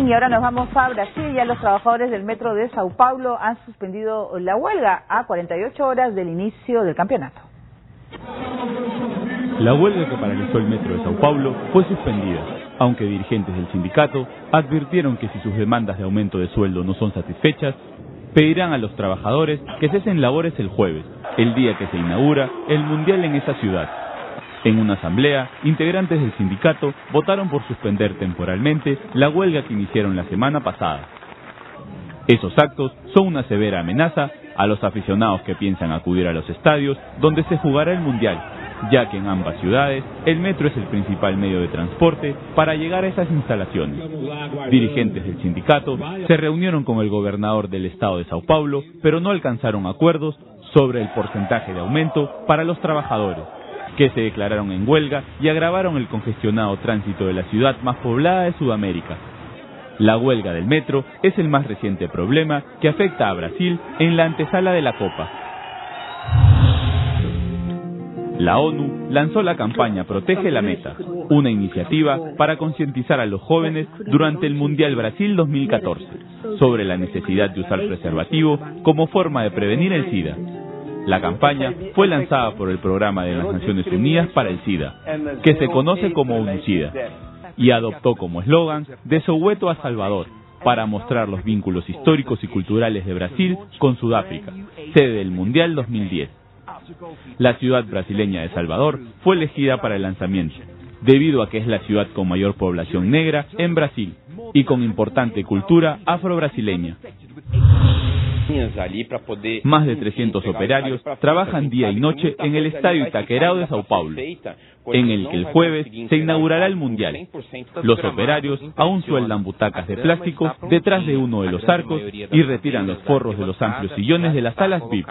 Bien, y ahora nos vamos a Brasil. Ya los trabajadores del metro de Sao Paulo han suspendido la huelga a 48 horas del inicio del campeonato. La huelga que paralizó el metro de Sao Paulo fue suspendida, aunque dirigentes del sindicato advirtieron que si sus demandas de aumento de sueldo no son satisfechas, pedirán a los trabajadores que cesen labores el jueves, el día que se inaugura el Mundial en esa ciudad. En una asamblea, integrantes del sindicato votaron por suspender temporalmente la huelga que iniciaron la semana pasada. Esos actos son una severa amenaza a los aficionados que piensan acudir a los estadios donde se jugará el Mundial, ya que en ambas ciudades el metro es el principal medio de transporte para llegar a esas instalaciones. Dirigentes del sindicato se reunieron con el gobernador del estado de Sao Paulo, pero no alcanzaron acuerdos sobre el porcentaje de aumento para los trabajadores, que se declararon en huelga y agravaron el congestionado tránsito de la ciudad más poblada de Sudamérica. La huelga del metro es el más reciente problema que afecta a Brasil en la antesala de la Copa. La ONU lanzó la campaña Protege la Meta, una iniciativa para concientizar a los jóvenes durante el Mundial Brasil 2014 sobre la necesidad de usar preservativo como forma de prevenir el SIDA. La campaña fue lanzada por el Programa de las Naciones Unidas para el SIDA, que se conoce como UNICIDA, y adoptó como eslogan de Soweto a Salvador, para mostrar los vínculos históricos y culturales de Brasil con Sudáfrica, sede del Mundial 2010. La ciudad brasileña de Salvador fue elegida para el lanzamiento, debido a que es la ciudad con mayor población negra en Brasil y con importante cultura afro-brasileña. Más de 300 operarios trabajan día y noche en el Estadio Itaquerão de Sao Paulo, en el que el jueves se inaugurará el Mundial. Los operarios aún sueldan butacas de plástico detrás de uno de los arcos y retiran los forros de los amplios sillones de las salas VIP.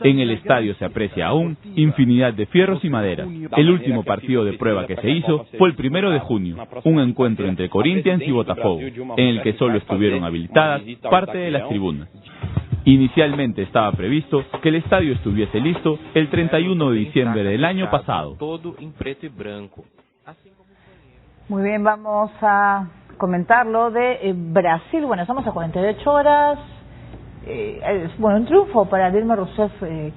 En el estadio se aprecia aún infinidad de fierros y maderas. El último partido de prueba que se hizo fue el 1 de junio, un encuentro entre Corinthians y Botafogo, en el que solo estuvieron habilitadas parte de las tribunas. Inicialmente estaba previsto que el estadio estuviese listo el 31 de diciembre del año pasado. Muy bien, vamos a comentarlo de Brasil. Bueno, estamos a 48 horas. Bueno, un triunfo para Dilma Rousseff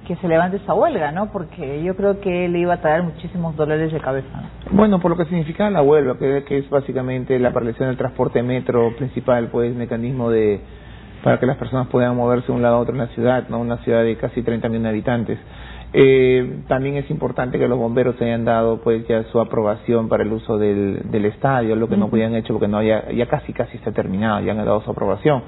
que se levante esta huelga, ¿no? Porque yo creo que le iba a traer muchísimos dolores de cabeza, ¿no? Bueno, por lo que significa la huelga, que es básicamente la paralización del transporte metro principal, pues mecanismo para que las personas puedan moverse de un lado a otro en la ciudad, ¿no? Una ciudad de casi 30 millones de habitantes. También es importante que los bomberos hayan dado pues ya su aprobación para el uso del estadio, lo que no podían hecho porque ya casi está terminado, ya han dado su aprobación.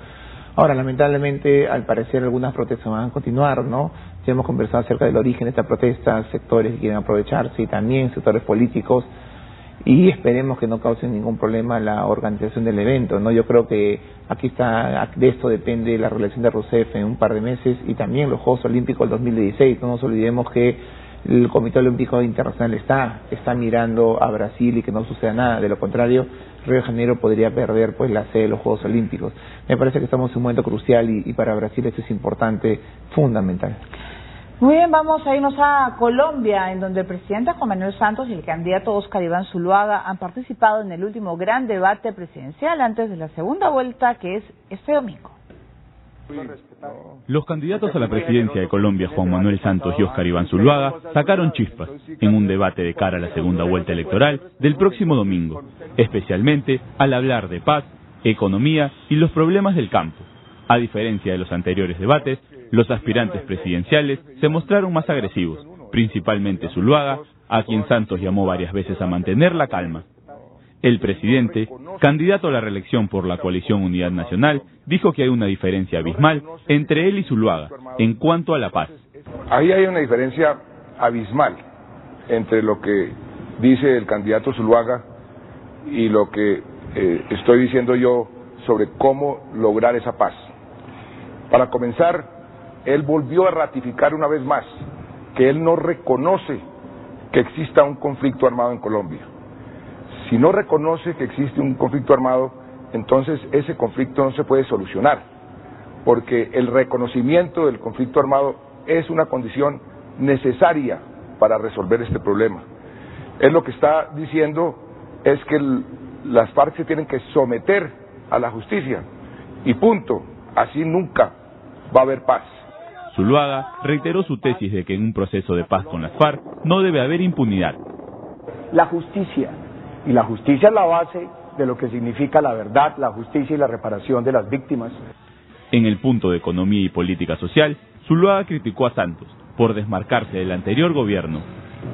Ahora, lamentablemente, al parecer algunas protestas van a continuar, ¿no? Ya hemos conversado acerca del origen de esta protesta, sectores que quieren aprovecharse y también sectores políticos, y esperemos que no causen ningún problema la organización del evento, ¿no? Yo creo que de esto depende la reelección de Rousseff en un par de meses y también los Juegos Olímpicos del 2016. No nos olvidemos que el Comité Olímpico Internacional está mirando a Brasil y que no suceda nada. De lo contrario, Río de Janeiro podría perder pues la sede de los Juegos Olímpicos. Me parece que estamos en un momento crucial y para Brasil esto es importante, fundamental. Muy bien, vamos a irnos a Colombia, en donde el presidente Juan Manuel Santos y el candidato Óscar Iván Zuluaga han participado en el último gran debate presidencial antes de la segunda vuelta, que es este domingo. Los candidatos a la presidencia de Colombia, Juan Manuel Santos y Óscar Iván Zuluaga, sacaron chispas en un debate de cara a la segunda vuelta electoral del próximo domingo, especialmente al hablar de paz, economía y los problemas del campo. A diferencia de los anteriores debates, los aspirantes presidenciales se mostraron más agresivos, principalmente Zuluaga, a quien Santos llamó varias veces a mantener la calma. El presidente, candidato a la reelección por la coalición Unidad Nacional, dijo que hay una diferencia abismal entre él y Zuluaga en cuanto a la paz. Ahí hay una diferencia abismal entre lo que dice el candidato Zuluaga y lo que estoy diciendo yo sobre cómo lograr esa paz. Para comenzar, él volvió a ratificar una vez más que él no reconoce que exista un conflicto armado en Colombia. Si no reconoce que existe un conflicto armado, entonces ese conflicto no se puede solucionar, porque el reconocimiento del conflicto armado es una condición necesaria para resolver este problema. Él lo que está diciendo es que las FARC se tienen que someter a la justicia y punto. Así nunca va a haber paz. Zuluaga reiteró su tesis de que en un proceso de paz con las FARC no debe haber impunidad. La justicia, y la justicia es la base de lo que significa la verdad, la justicia y la reparación de las víctimas. En el punto de economía y política social, Zuluaga criticó a Santos por desmarcarse del anterior gobierno.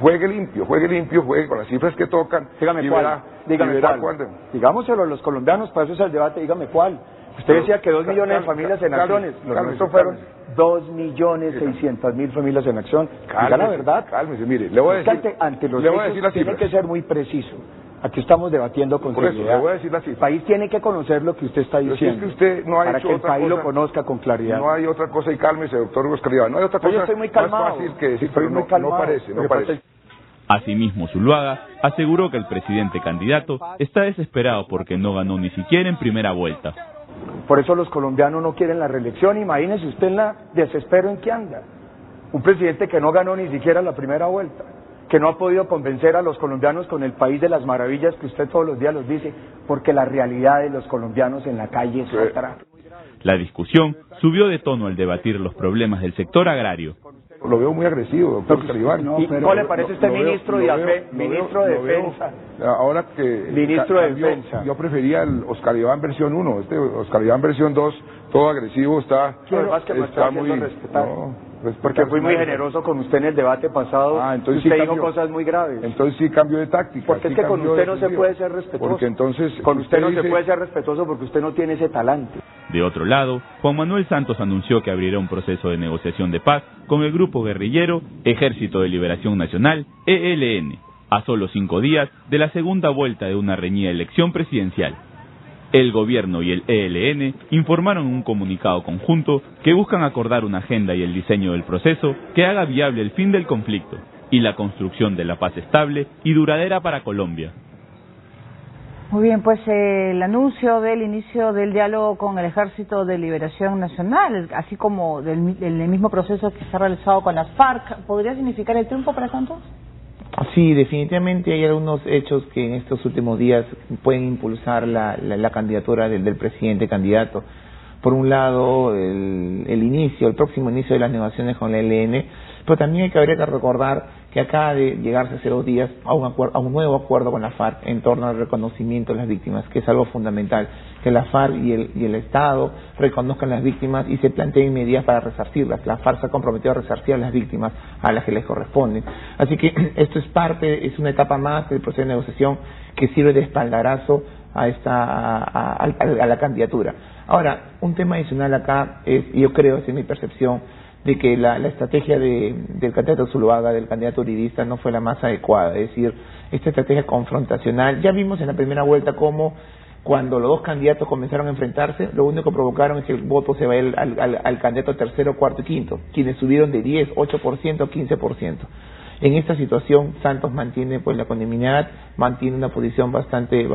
Juegue limpio, juegue con las cifras que tocan. Dígame cuál, dígame cuál. Digámoselo a los colombianos, para eso es el debate, dígame cuál. Usted decía que 2 millones de familias en acciones. Los nuestros fueron 2.600.000 familias en acción. Diga la verdad. Cálmese, mire, le voy a decir. Ante los hechos tiene que ser muy preciso. Aquí estamos debatiendo con seriedad. Le voy a decir la cifra. El país tiene que conocer lo que usted está diciendo. Es que usted no ha para hecho que el otra país cosa, lo conozca con claridad. No hay otra cosa, y cálmese, doctor Oscar Iván. No hay otra cosa. Yo estoy muy calmado. Más fácil que decir, pero no parece, no parece. Asimismo, Zuluaga aseguró que el presidente candidato está desesperado porque no ganó ni siquiera en primera vuelta. Por eso los colombianos no quieren la reelección. Imagínese usted en la desespero en que anda. Un presidente que no ganó ni siquiera la primera vuelta, que no ha podido convencer a los colombianos con el país de las maravillas que usted todos los días los dice, porque la realidad de los colombianos en la calle es otra. La discusión subió de tono al debatir los problemas del sector agrario. Lo veo muy agresivo, doctor Oscar Iván. ¿Y cómo le parece usted ministro de Defensa? Ahora que ministro de Defensa. Yo prefería el Oscar Iván versión 1, este Oscar Iván versión 2, todo agresivo, está muy... Porque fui muy generoso con usted en el debate pasado, entonces usted sí dijo cosas muy graves. Entonces sí cambio de táctica. Porque es que con usted no se puede ser respetuoso. Porque entonces con usted no se puede ser respetuoso porque usted no tiene ese talante. De otro lado, Juan Manuel Santos anunció que abrirá un proceso de negociación de paz con el grupo guerrillero Ejército de Liberación Nacional, ELN, a solo 5 días de la segunda vuelta de una reñida elección presidencial. El gobierno y el ELN informaron en un comunicado conjunto que buscan acordar una agenda y el diseño del proceso que haga viable el fin del conflicto y la construcción de la paz estable y duradera para Colombia. Muy bien, pues el anuncio del inicio del diálogo con el Ejército de Liberación Nacional, así como del mismo proceso que se ha realizado con las FARC, ¿podría significar el triunfo para Santos? Sí, definitivamente hay algunos hechos que en estos últimos días pueden impulsar la candidatura del presidente candidato. Por un lado, el próximo inicio de las negociaciones con la ELN, pero también habría que recordar que acaba de llegarse hace 2 días a un nuevo acuerdo con la FARC en torno al reconocimiento de las víctimas, que es algo fundamental, que la FARC y el Estado reconozcan las víctimas y se planteen medidas para resarcirlas. La FARC se ha comprometido a resarcir a las víctimas a las que les corresponden. Así que esto es una etapa más del proceso de negociación que sirve de espaldarazo a la candidatura. Ahora, un tema adicional acá es, yo creo, esa es mi percepción, de que la estrategia del candidato Zuluaga, del candidato uridista, no fue la más adecuada. Es decir, esta estrategia confrontacional, ya vimos en la primera vuelta cómo cuando los dos candidatos comenzaron a enfrentarse, lo único que provocaron es que el voto se vaya al candidato tercero, cuarto y quinto, quienes subieron de 10, 8% a 15%. En esta situación, Santos mantiene pues la ecuanimidad, mantiene una posición bastante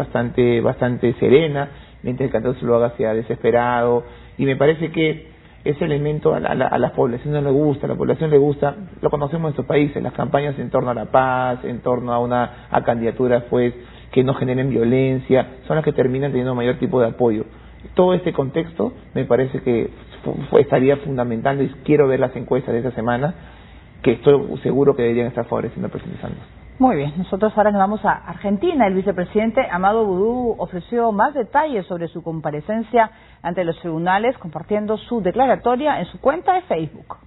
serena, mientras el candidato Zuluaga se ha desesperado, y me parece que ese elemento a la población no le gusta, a la población le gusta, lo conocemos en estos países, las campañas en torno a la paz, en torno a candidaturas pues que no generen violencia, son las que terminan teniendo mayor tipo de apoyo. Todo este contexto me parece que estaría fundamentando, y quiero ver las encuestas de esta semana, que estoy seguro que deberían estar favoreciendo al presidente Santos. Muy bien, nosotros ahora nos vamos a Argentina. El vicepresidente Amado Boudou ofreció más detalles sobre su comparecencia ante los tribunales, compartiendo su declaratoria en su cuenta de Facebook.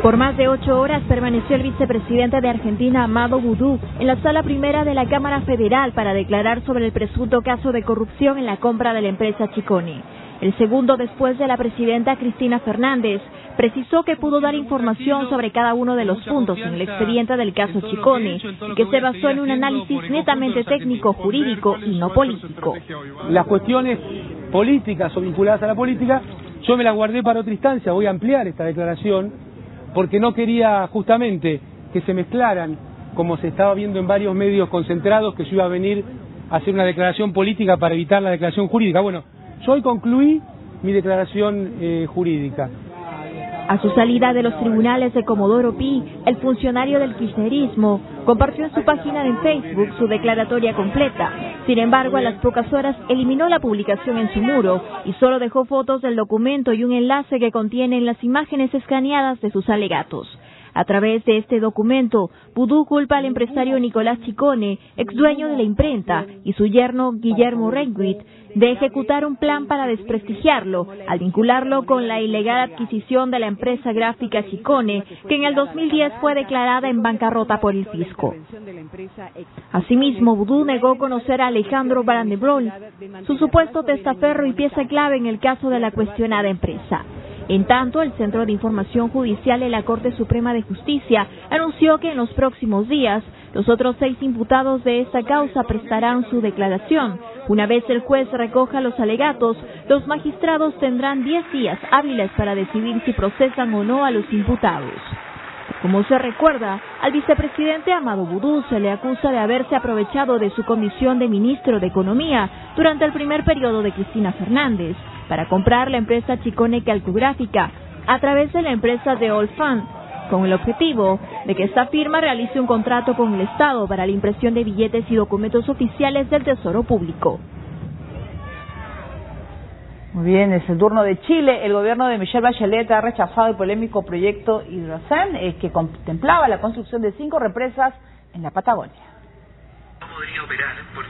Por más de 8 horas permaneció el vicepresidente de Argentina, Amado Boudou, en la sala primera de la Cámara Federal para declarar sobre el presunto caso de corrupción en la compra de la empresa Chiconi. El segundo después de la presidenta Cristina Fernández, precisó que pudo dar información sobre cada uno de los puntos en el expediente del caso Chiconi y que se basó en un análisis netamente técnico, jurídico y no político. Las cuestiones políticas o vinculadas a la política, yo me las guardé para otra instancia. Voy a ampliar esta declaración porque no quería justamente que se mezclaran, como se estaba viendo en varios medios concentrados, que yo iba a venir a hacer una declaración política para evitar la declaración jurídica. Bueno, yo hoy concluí mi declaración jurídica. A su salida de los tribunales de Comodoro Pi, el funcionario del kirchnerismo compartió en su página de Facebook su declaratoria completa. Sin embargo, a las pocas horas eliminó la publicación en su muro y solo dejó fotos del documento y un enlace que contienen las imágenes escaneadas de sus alegatos. A través de este documento, Vudú culpa al empresario Nicolás Ciccone, ex dueño de la imprenta, y su yerno Guillermo Reywit, de ejecutar un plan para desprestigiarlo, al vincularlo con la ilegal adquisición de la empresa gráfica Ciccone, que en el 2010 fue declarada en bancarrota por el fisco. Asimismo, Vudú negó conocer a Alejandro Brandebrol, su supuesto testaferro y pieza clave en el caso de la cuestionada empresa. En tanto, el Centro de Información Judicial de la Corte Suprema de Justicia anunció que en los próximos días los otros 6 imputados de esta causa prestarán su declaración. Una vez el juez recoja los alegatos, los magistrados tendrán 10 días hábiles para decidir si procesan o no a los imputados. Como se recuerda, al vicepresidente Amado Vudú se le acusa de haberse aprovechado de su condición de ministro de Economía durante el primer periodo de Cristina Fernández para comprar la empresa Ciccone Calcográfica a través de la empresa de Allfund, con el objetivo de que esta firma realice un contrato con el Estado para la impresión de billetes y documentos oficiales del Tesoro Público. Muy bien, es el turno de Chile. El gobierno de Michelle Bachelet ha rechazado el polémico proyecto Hidrozen, que contemplaba la construcción de 5 represas en la Patagonia.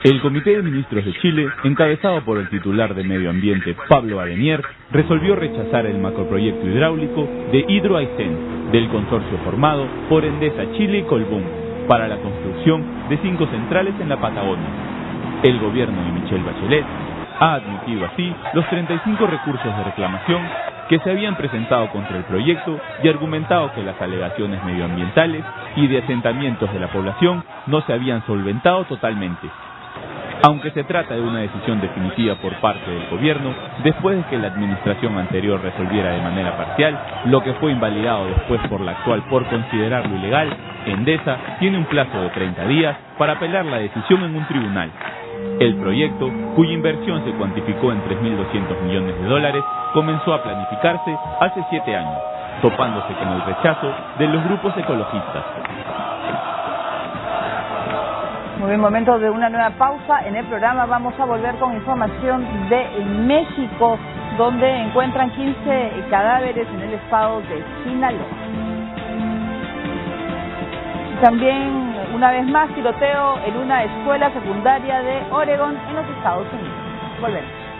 El Comité de Ministros de Chile, encabezado por el titular de Medio Ambiente, Pablo Adenier, resolvió rechazar el macroproyecto hidráulico de Hydro Aysén, del consorcio formado por Endesa Chile y Colbún, para la construcción de 5 centrales en la Patagonia. El gobierno de Michelle Bachelet ha admitido así los 35 recursos de reclamación que se habían presentado contra el proyecto y argumentado que las alegaciones medioambientales y de asentamientos de la población no se habían solventado totalmente. Aunque se trata de una decisión definitiva por parte del gobierno, después de que la administración anterior resolviera de manera parcial, lo que fue invalidado después por la actual por considerarlo ilegal, Endesa tiene un plazo de 30 días para apelar la decisión en un tribunal. El proyecto, cuya inversión se cuantificó en $3.200 millones, comenzó a planificarse hace 7 años, topándose con el rechazo de los grupos ecologistas. Muy bien, momento de una nueva pausa. En el programa vamos a volver con información de México, donde encuentran 15 cadáveres en el estado de Sinaloa. También, una vez más, tiroteo en una escuela secundaria de Oregón, en los Estados Unidos. Volvemos.